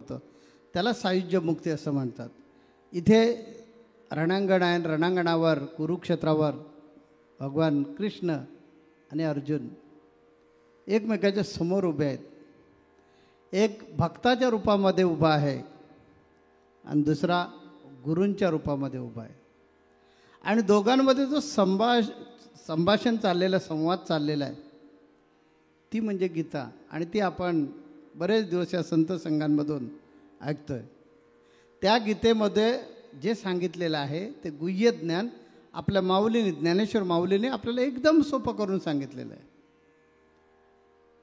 होतं, त्याला सायुज्य मुक्ती असं म्हणतात. इथे रणांगण आहे, रणांगणावर कुरुक्षेत्रावर भगवान कृष्ण आणि अर्जुन एकमेकाच्या समोर उभे आहेत. एक भक्ताच्या रूपामध्ये उभा आहे आणि दुसरा गुरूंच्या रूपामध्ये उभा आहे. आणि दोघांमध्ये जो संभाषण चाललेला, संवाद चाललेला आहे, ती म्हणजे गीता. आणि ती आपण बरेच दिवस या संत संघांमधून ऐकतो आहे. त्या गीतेमध्ये जे सांगितलेलं आहे ते गुह्य ज्ञान आपल्या माऊलीने, ज्ञानेश्वर माऊलीने आपल्याला एकदम सोपं करून सांगितलेलं आहे.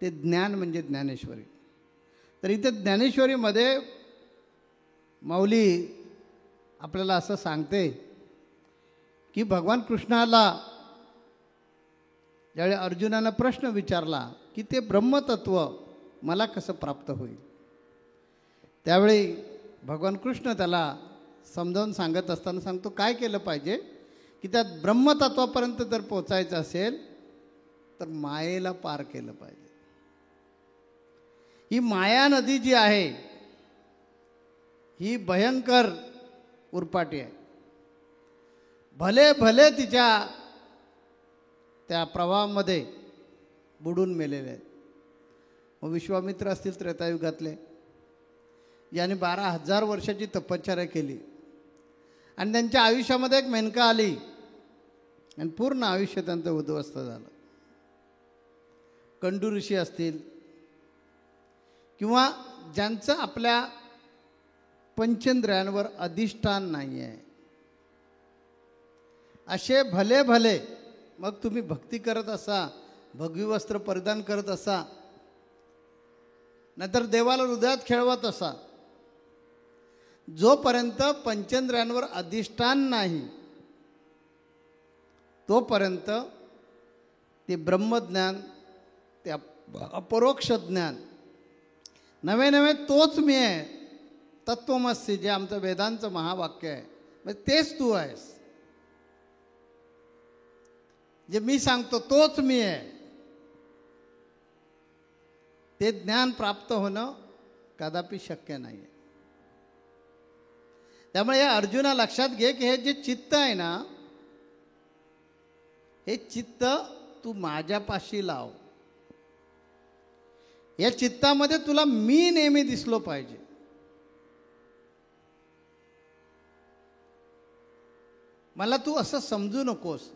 ते ज्ञान म्हणजे ज्ञानेश्वरी. तर इथे ज्ञानेश्वरीमध्ये माऊली आपल्याला असं सांगते की भगवान कृष्णाला ज्यावेळी अर्जुनानं प्रश्न विचारला की ते ब्रह्मतत्व मला कसं प्राप्त होईल, त्यावेळी भगवान कृष्ण त्याला समजावून सांगत असताना सांगतो काय केलं पाहिजे की त्या ब्रह्मतत्वापर्यंत जर पोचायचं असेल तर मायेला पार केलं पाहिजे. ही माया नदी जी आहे ही भयंकर उरपाटी आहे. भले भले तिच्या त्या प्रवाहामध्ये बुडून मेलेले आहेत. मग विश्वामित्र असतील त्रेतायुगातले, याने 12,000 वर्षाची तपश्चर्या केली आणि त्यांच्या आयुष्यामध्ये एक मेनका आली आणि पूर्ण आयुष्य त्यांचं उद्ध्वस्त झालं. कंडू ऋषी असतील किंवा ज्यांचं आपल्या पंचेंद्रियांवर अधिष्ठान नाही आहे, असे भले भले, मग तुम्ही भक्ती करत असा, भगवी वस्त्र परिधान करत असा, नाहीतर देवाला हृदयात खेळवत असा, जोपर्यंत पंचेंद्रियांवर अधिष्ठान नाही तोपर्यंत ते ब्रह्मज्ञान, ते अपरोक्ष ज्ञान, नवे नवे तोच मी आहे, तत्वमसी जे आमचं वेदांचं महावाक्य आहे, म्हणजे तेच तू आहेस, जे मी सांगतो तोच मी आहे, ते ज्ञान प्राप्त होणं कदापि शक्य नाही आहे. त्यामुळे या अर्जुना लक्षात घे की हे जे चित्त आहे ना, हे चित्त तू माझ्यापाशी लाव. या चित्तामध्ये तुला मी नेहमी दिसलो पाहिजे. मला तू असं समजू नकोस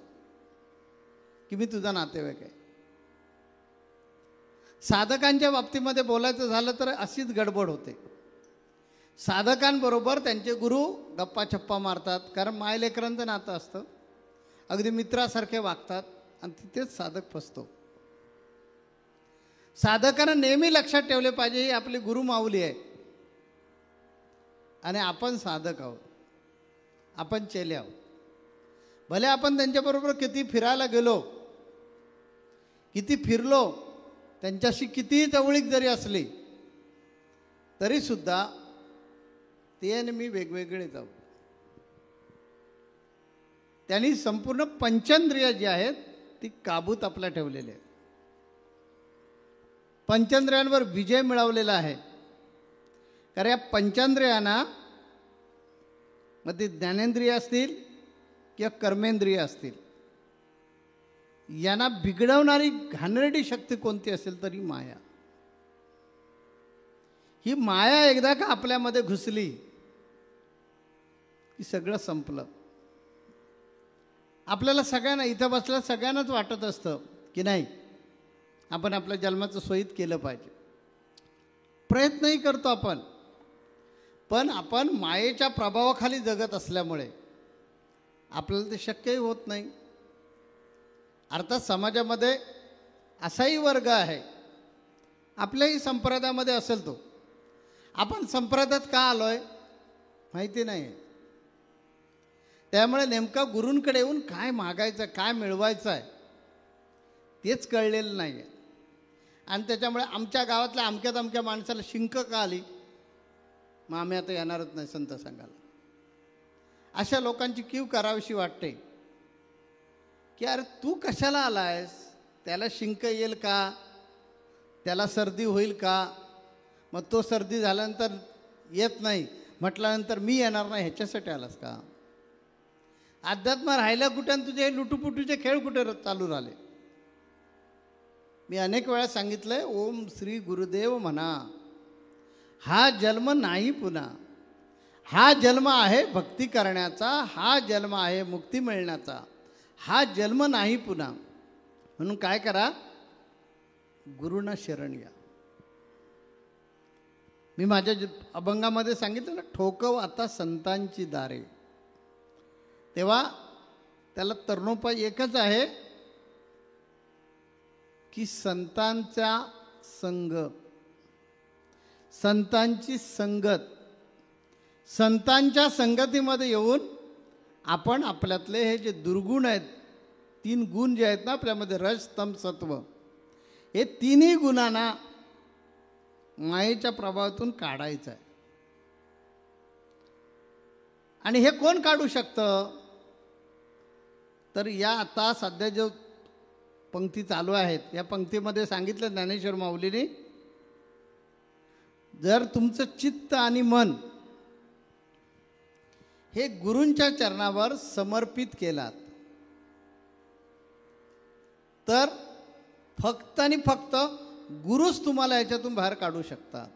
की मी तुझा नातेवाईक आहे. साधकांच्या बाबतीमध्ये बोलायचं झालं तर अशीच गडबड होते. साधकांबरोबर त्यांचे गुरु गप्पा छप्पा मारतात, कारण मायलेकरांचं नातं असतं, अगदी मित्रासारखे वागतात आणि तिथेच साधक फसतो. साधकांना नेहमी लक्षात ठेवले पाहिजे ही आपली गुरु माऊली आहे आणि आपण साधक आहोत, आपण चेले आहोत. भले आपण त्यांच्याबरोबर किती फिरायला गेलो, किती फिरलो, त्यांच्याशी कितीही जवळीक जरी असली तरीसुद्धा ते आणि मी वेगवेगळे जाऊ. त्यांनी संपूर्ण पंचेंद्रिय जी आहेत ती काबूत आपल्या ठेवलेली आहे. पंचेंद्रियांवर विजय मिळवलेला आहे. कारण या पंचेंद्रियांना मग ते ज्ञानेंद्रिय असतील किंवा कर्मेंद्रिय असतील, यांना बिघडवणारी घाणेरडी शक्ती कोणती असेल तरी माया. ही माया एकदा का आपल्यामध्ये घुसली की सगळं संपलं. आपल्याला सगळ्यांना इथं बसल्या सगळ्यांनाच वाटत असतं की नाही आपण आपल्या जन्माचं सोयीत केलं पाहिजे, प्रयत्नही करतो आपण, पण आपण मायेच्या प्रभावाखाली जगत असल्यामुळे आपल्याला ते शक्यही होत नाही. अर्थात समाजामध्ये असाही वर्ग आहे, आपल्याही संप्रदायामध्ये असेल तो, आपण संप्रदायात का आलोय माहिती नाही. त्यामुळे नेमका गुरूंकडे येऊन काय मागायचं, काय मिळवायचं आहे तेच कळलेलं नाही आहे. आणि त्याच्यामुळे आमच्या गावातल्या अमक्या तमक्या माणसाला शिंक का आली, मग आम्ही आता येणारच नाही संत संघाला. अशा लोकांची कीव करावीशी वाटते की अरे तू कशाला आलायस, त्याला शिंक येईल का, त्याला सर्दी होईल का, मग तो सर्दी झाल्यानंतर येत नाही म्हटल्यानंतर मी येणार नाही ह्याच्यासाठी आलास का? अध्यात्म राहिलं कुठे आणि तुझे हे लुटूपुटूचे खेळ कुठे चालू राहिले? मी अनेक वेळा सांगितलंय, ओम श्री गुरुदेव म्हणा. हा जन्म नाही पुन्हा. हा जन्म आहे भक्ती करण्याचा, हा जन्म आहे मुक्ती मिळण्याचा. हा जन्म नाही पुन्हा. म्हणून काय करा, गुरुना शरण या. मी माझ्या अभंगामध्ये सांगितलं ना, ठोकव आता संतांची दारे. तेव्हा त्याला तरुणोपाय एकच आहे की संतांचा संग, संतांची संगत, संतांच्या संगतीमध्ये येऊन आपण आपल्यातले हे जे दुर्गुण आहेत, 3 गुण जे आहेत ना आपल्यामध्ये, रज तम सत्व, हे 3ही गुणांना मायेच्या प्रभावातून काढायचं आहे. आणि हे कोण काढू शकतं? तर या आता सध्या जो पंक्ती चालू आहेत, या पंक्तीमध्ये सांगितलं ज्ञानेश्वर माऊलीने, जर तुमचं चित्त आणि मन हे गुरूंच्या चरणावर समर्पित केलात तर फक्त आणि फक्त गुरुच तुम्हाला याच्यातून बाहेर काढू शकतात.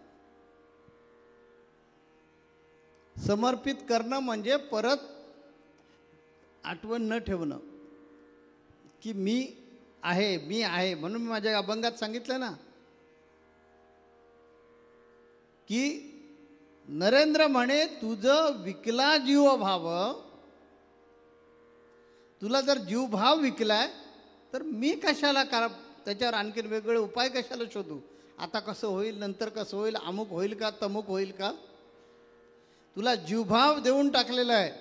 समर्पित करणं म्हणजे परत आठवण न ठेवणं की मी आहे, मी आहे. म्हणून मी माझ्या अभंगात सांगितलं ना की नरेंद्र म्हणे तुझं विकला जीव भाव. तुला जर जीवभाव विकलाय तर मी कशाला करा, त्याच्यावर आणखीन वेगवेगळे उपाय कशाला शोधू? आता कसं होईल, नंतर कसं होईल, अमुक होईल का, तमुक होईल का? तुला जीवभाव देऊन टाकलेला आहे.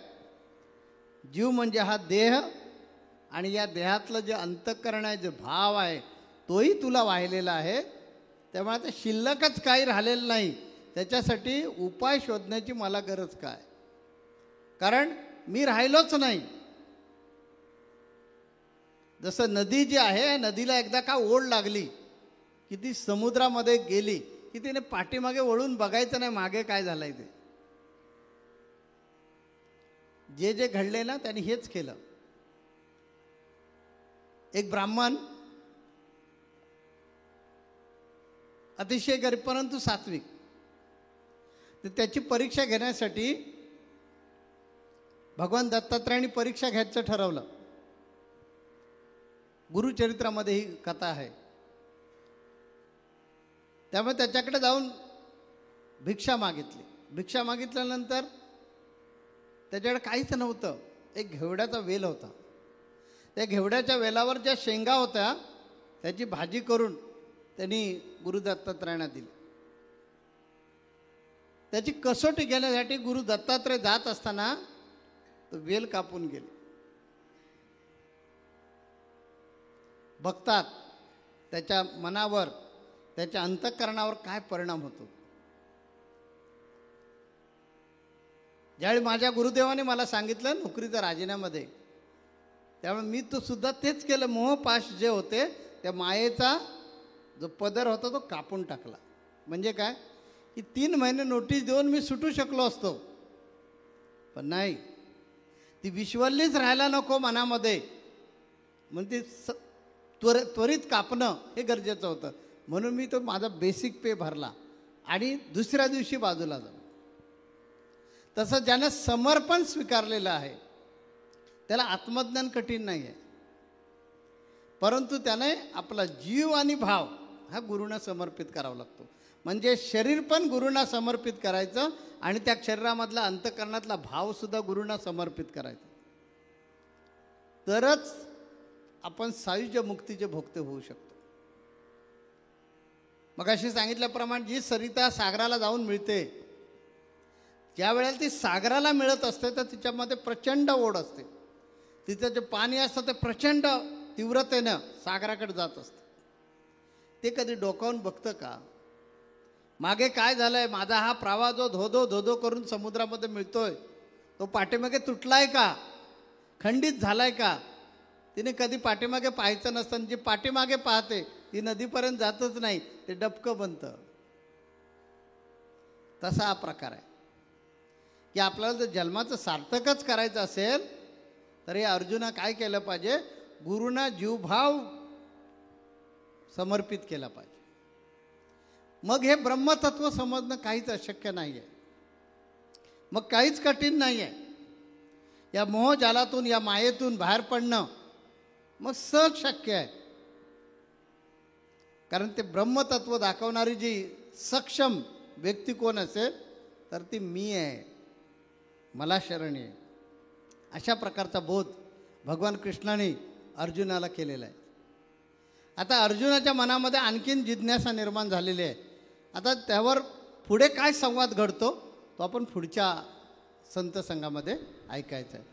जीव म्हणजे हा देह, आणि या देहातलं जे अंतःकरण आहे, जे भाव आहे, तोही तुला वाहिलेला आहे. त्यामुळे आता शिल्लकच काही राहिलेलं नाही. त्याच्यासाठी उपाय शोधण्याची मला गरज काय? कारण मी राहिलोच नाही. जसं नदी जी आहे, नदीला एकदा का ओढ लागली की ती समुद्रामध्ये गेली की तिने पाठीमागे वळून बघायचं नाही मागे काय झालंय ते. जे जे घडले ना त्यांनी हेच केलं. एक ब्राह्मण अतिशय गरीब परंतु सात्विक, तर त्याची परीक्षा घेण्यासाठी भगवान दत्तात्रयांनी परीक्षा घ्यायचं ठरवलं. गुरुचरित्रामध्ये ही कथा आहे. त्यामुळे त्याच्याकडे जाऊन भिक्षा मागितली. भिक्षा मागितल्यानंतर त्याच्याकडे काहीच नव्हतं. एक घेवड्याचा वेल होता. त्या घेवड्याच्या वेलावर ज्या शेंगा होत्या त्याची भाजी करून त्यांनी गुरु दत्तात्रयांना दिली. त्याची कसोटी घेण्यासाठी गुरु दत्तात्रय जात असताना तो वेल कापून गेले. बघतात त्याच्या मनावर, त्याच्या अंतःकरणावर काय परिणाम होतो. ज्यावेळी माझ्या गुरुदेवाने मला सांगितलं नोकरीच्या राजीनामध्ये, त्यामुळे मी तो सुद्धा तेच केलं. मोहपाश जे होते त्या मायेचा जो पदर होता तो कापून टाकला. म्हणजे काय की 3 महिने नोटीस देऊन मी सुटू शकलो असतो, पण नाही, ती विश्वल्लीच राहायला नको मनामध्ये. म्हणजे त्वरित कापणं हे गरजेचं होतं. म्हणून मी तो माझा बेसिक पे भरला आणि दुसऱ्या दिवशी बाजूला झालो. तसं ज्यानं समर्पण स्वीकारलेलं आहे त्याला आत्मज्ञान कठीण नाही आहे, परंतु त्याने आपला जीव आणि भाव हा गुरूंना समर्पित करावा लागतो. म्हणजे शरीर पण गुरूंना समर्पित करायचं आणि त्या शरीरामधला अंतःकरणातला भावसुद्धा गुरूंना समर्पित करायचा. तरच आपण सायुज्य मुक्तीचे भोगते होऊ शकतो. मगाशी सांगितल्याप्रमाणे जी सरिता सागराला जाऊन मिळते, ज्या वेळेला ती सागराला मिळत असते तर तिच्यामध्ये प्रचंड ओढ असते. तिचं जे पाणी असतं ते प्रचंड तीव्रतेनं सागराकडे जात असतं. ते कधी डोकावून बघतं का मागे काय झालंय? माझा हा प्रवाह जो धोधो धोधो करून समुद्रामध्ये मिळतोय तो पाठीमागे तुटलाय का, खंडित झालाय का? तिने कधी पाठीमागे पाहायचं नसतं. जी पाठीमागे पाहते ती नदीपर्यंत जातच नाही, ते डबकं बनतं. तसा हा प्रकार आहे की आपल्याला जर जन्माचं सार्थकच करायचं असेल तर हे अर्जुना काय केलं पाहिजे, गुरुना जीवभाव समर्पित केला पाहिजे. मग हे ब्रह्मतत्व समजणं काहीच अशक्य नाही आहे, मग काहीच कठीण नाही आहे. या मोहजालातून या मायेतून बाहेर पडणं मग सहज शक्य आहे. कारण ते ब्रह्मतत्व दाखवणारी जी सक्षम व्यक्ती कोण असेल तर ती मी आहे, मला शरण आहे. अशा प्रकारचा बोध भगवान कृष्णाने अर्जुनाला केलेला आहे. आता अर्जुनाच्या मनामध्ये आणखीन जिज्ञासा निर्माण झालेली आहे. आता त्यावर पुढे काय संवाद घडतो तो आपण पुढच्या संत संघामध्ये ऐकायचा आहे.